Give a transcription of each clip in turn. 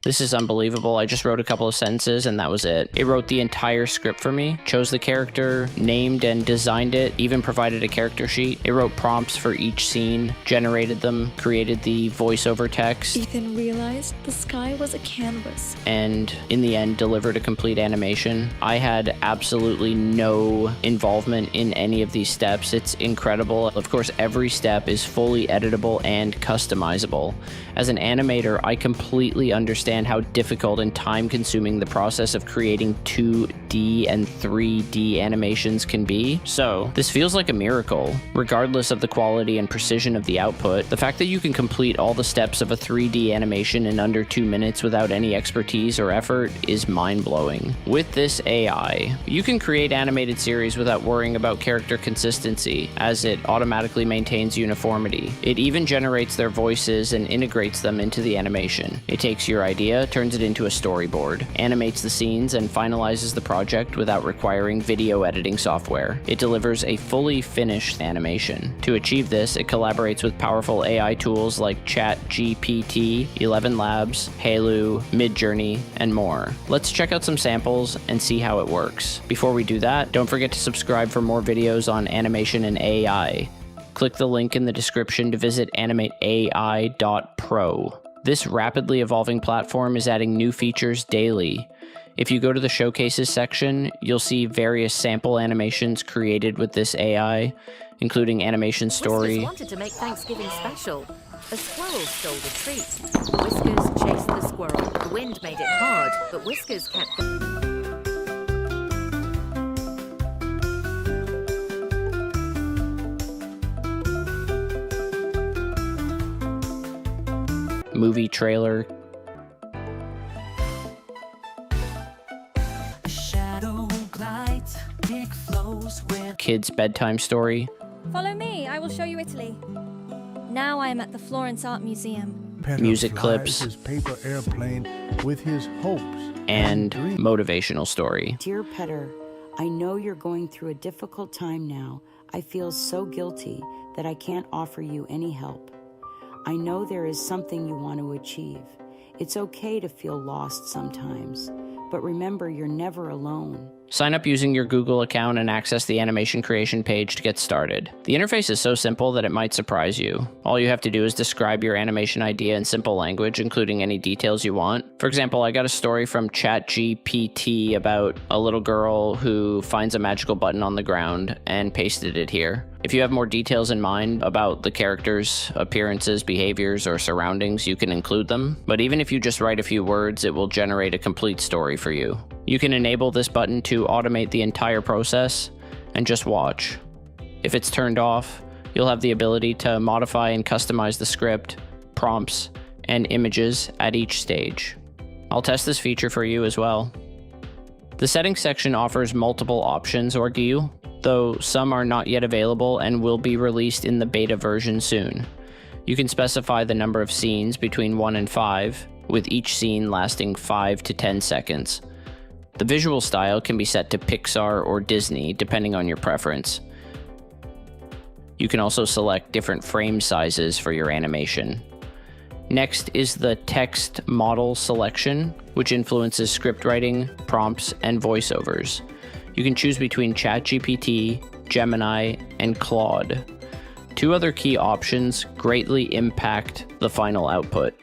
This is unbelievable. I just wrote a couple of sentences and that was it. It wrote the entire script for me, chose the character, named and designed it, even provided a character sheet. It wrote prompts for each scene, generated them, created the voiceover text. Ethan realized the sky was a canvas. And in the end, delivered a complete animation. I had absolutely no involvement in any of these steps. It's incredible. Of course, every step is fully editable and customizable. As an animator, I completely understand how difficult and time-consuming the process of creating 2D and 3D animations can be. So, this feels like a miracle. Regardless of the quality and precision of the output, the fact that you can complete all the steps of a 3D animation in under 2 minutes without any expertise or effort is mind-blowing. With this AI, you can create animated series without worrying about character consistency, as it automatically maintains uniformity. It even generates their voices and integrates them into the animation. It takes your idea, turns it into a storyboard, animates the scenes, and finalizes the project without requiring video editing software. It delivers a fully finished animation. To achieve this, it collaborates with powerful AI tools like ChatGPT, 11 Labs, Hailu, Midjourney, and more. Let's check out some samples and see how it works. Before we do that, don't forget to subscribe for more videos on animation and AI. Click the link in the description to visit animateai.pro. This rapidly evolving platform is adding new features daily. If you go to the showcases section, you'll see various sample animations created with this AI, including animation story. Whiskers wanted to make Thanksgiving special. A squirrel stole the treat. Whiskers chased the squirrel. The wind made it hard, but Whiskers kept the... Movie trailer. Kids' bedtime story. Follow me, I will show you Italy. Now I am at the Florence Art Museum. Music clips. His paper airplane with his hopes and motivational story. Dear Petter, I know you're going through a difficult time now. I feel so guilty that I can't offer you any help. I know there is something you want to achieve. It's okay to feel lost sometimes, but remember you're never alone. Sign up using your Google account and access the animation creation page to get started. The interface is so simple that it might surprise you. All you have to do is describe your animation idea in simple language, including any details you want. For example, I got a story from ChatGPT about a little girl who finds a magical button on the ground and pasted it here. If you have more details in mind about the characters' appearances, behaviors, or surroundings, you can include them. But even if you just write a few words, it will generate a complete story for you. You can enable this button to automate the entire process and just watch. If it's turned off, you'll have the ability to modify and customize the script, prompts, and images at each stage. I'll test this feature for you as well. The settings section offers multiple options or GUI, though some are not yet available and will be released in the beta version soon. You can specify the number of scenes between 1 and 5, with each scene lasting 5 to 10 seconds. The visual style can be set to Pixar or Disney, depending on your preference. You can also select different frame sizes for your animation. Next is the text model selection, which influences scriptwriting, prompts, and voiceovers. You can choose between ChatGPT, Gemini, and Claude. Two other key options greatly impact the final output.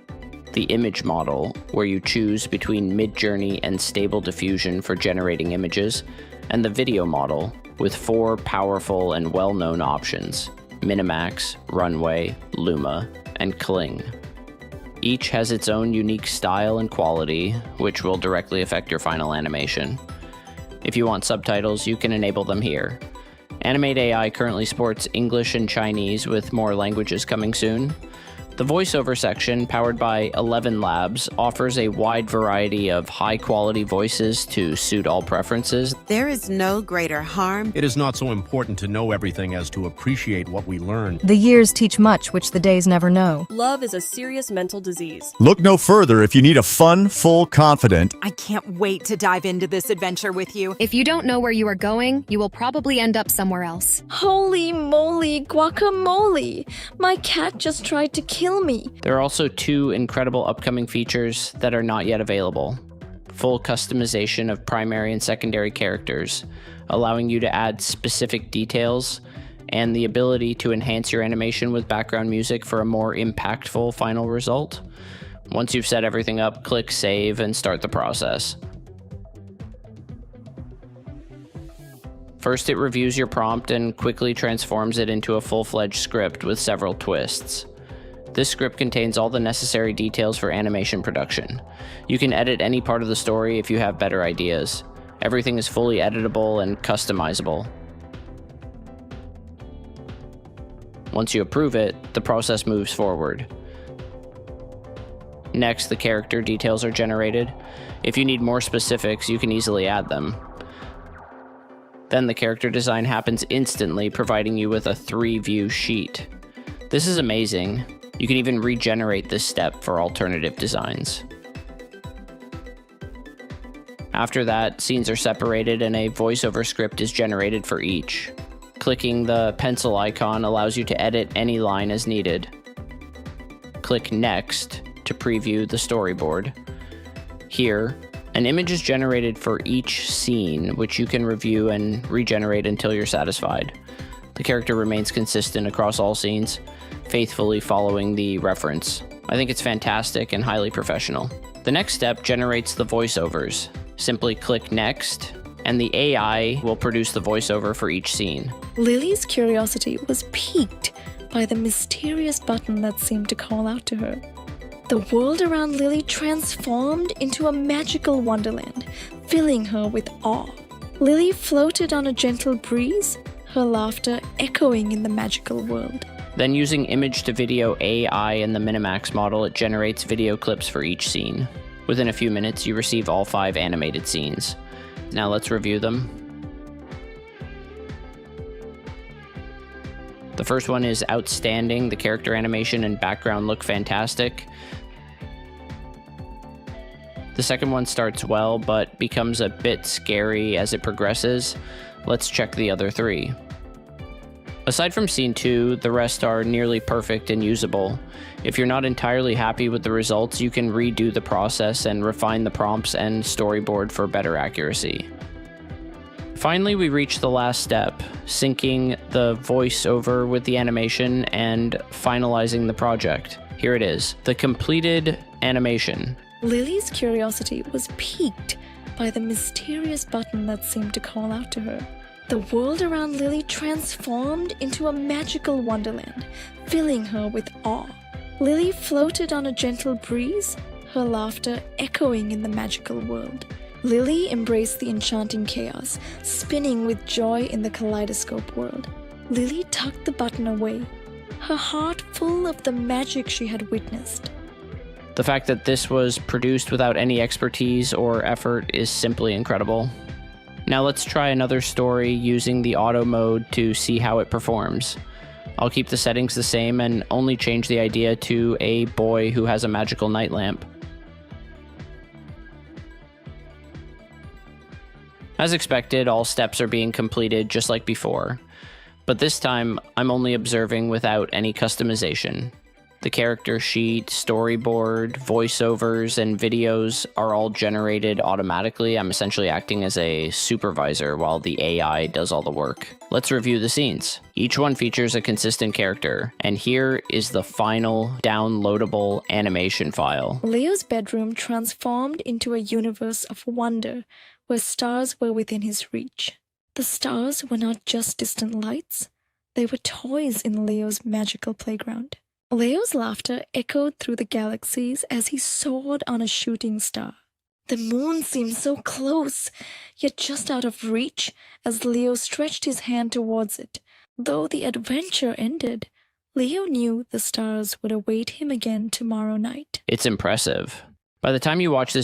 The image model, where you choose between Midjourney and Stable Diffusion for generating images, and the video model, with 4 powerful and well-known options: Minimax, Runway, Luma, and Kling. Each has its own unique style and quality, which will directly affect your final animation. If you want subtitles, you can enable them here. Animate AI currently supports English and Chinese, with more languages coming soon. The voiceover section, powered by 11 Labs, offers a wide variety of high-quality voices to suit all preferences. There is no greater harm. It is not so important to know everything as to appreciate what we learn. The years teach much which the days never know. Love is a serious mental disease. Look no further if you need a fun, full, confident. I can't wait to dive into this adventure with you. If you don't know where you are going, you will probably end up somewhere else. Holy moly, guacamole! My cat just tried to kill kill me. There are also 2 incredible upcoming features that are not yet available. Full customization of primary and secondary characters, allowing you to add specific details, and the ability to enhance your animation with background music for a more impactful final result. Once you've set everything up, click Save and start the process. First, it reviews your prompt and quickly transforms it into a full-fledged script with several twists. This script contains all the necessary details for animation production. You can edit any part of the story if you have better ideas. Everything is fully editable and customizable. Once you approve it, the process moves forward. Next, the character details are generated. If you need more specifics, you can easily add them. Then the character design happens instantly, providing you with a 3-view sheet. This is amazing. You can even regenerate this step for alternative designs. After that, scenes are separated and a voiceover script is generated for each. Clicking the pencil icon allows you to edit any line as needed. Click Next to preview the storyboard. Here, an image is generated for each scene, which you can review and regenerate until you're satisfied. The character remains consistent across all scenes, faithfully following the reference. I think it's fantastic and highly professional. The next step generates the voiceovers. Simply click Next, and the AI will produce the voiceover for each scene. Lily's curiosity was piqued by the mysterious button that seemed to call out to her. The world around Lily transformed into a magical wonderland, filling her with awe. Lily floated on a gentle breeze, her laughter echoing in the magical world. Then using image-to-video AI in the Minimax model, it generates video clips for each scene. Within a few minutes, you receive all 5 animated scenes. Now let's review them. The first one is outstanding. The character animation and background look fantastic. The second one starts well, but becomes a bit scary as it progresses. Let's check the other 3. Aside from scene 2, the rest are nearly perfect and usable. If you're not entirely happy with the results, you can redo the process and refine the prompts and storyboard for better accuracy. Finally, we reach the last step, syncing the voiceover with the animation and finalizing the project. Here it is, the completed animation. Lily's curiosity was piqued by the mysterious button that seemed to call out to her. The world around Lily transformed into a magical wonderland, filling her with awe. Lily floated on a gentle breeze, her laughter echoing in the magical world. Lily embraced the enchanting chaos, spinning with joy in the kaleidoscope world. Lily tucked the button away, her heart full of the magic she had witnessed. The fact that this was produced without any expertise or effort is simply incredible. Now let's try another story using the auto mode to see how it performs. I'll keep the settings the same and only change the idea to a boy who has a magical night lamp. As expected, all steps are being completed just like before, but this time I'm only observing without any customization. The character sheet, storyboard, voiceovers, and videos are all generated automatically. I'm essentially acting as a supervisor while the AI does all the work. Let's review the scenes. Each one features a consistent character, and here is the final downloadable animation file. Leo's bedroom transformed into a universe of wonder where stars were within his reach. The stars were not just distant lights, they were toys in Leo's magical playground. Leo's laughter echoed through the galaxies as he soared on a shooting star. The moon seemed so close, yet just out of reach as Leo stretched his hand towards it. Though the adventure ended, Leo knew the stars would await him again tomorrow night. It's impressive. By the time you watch this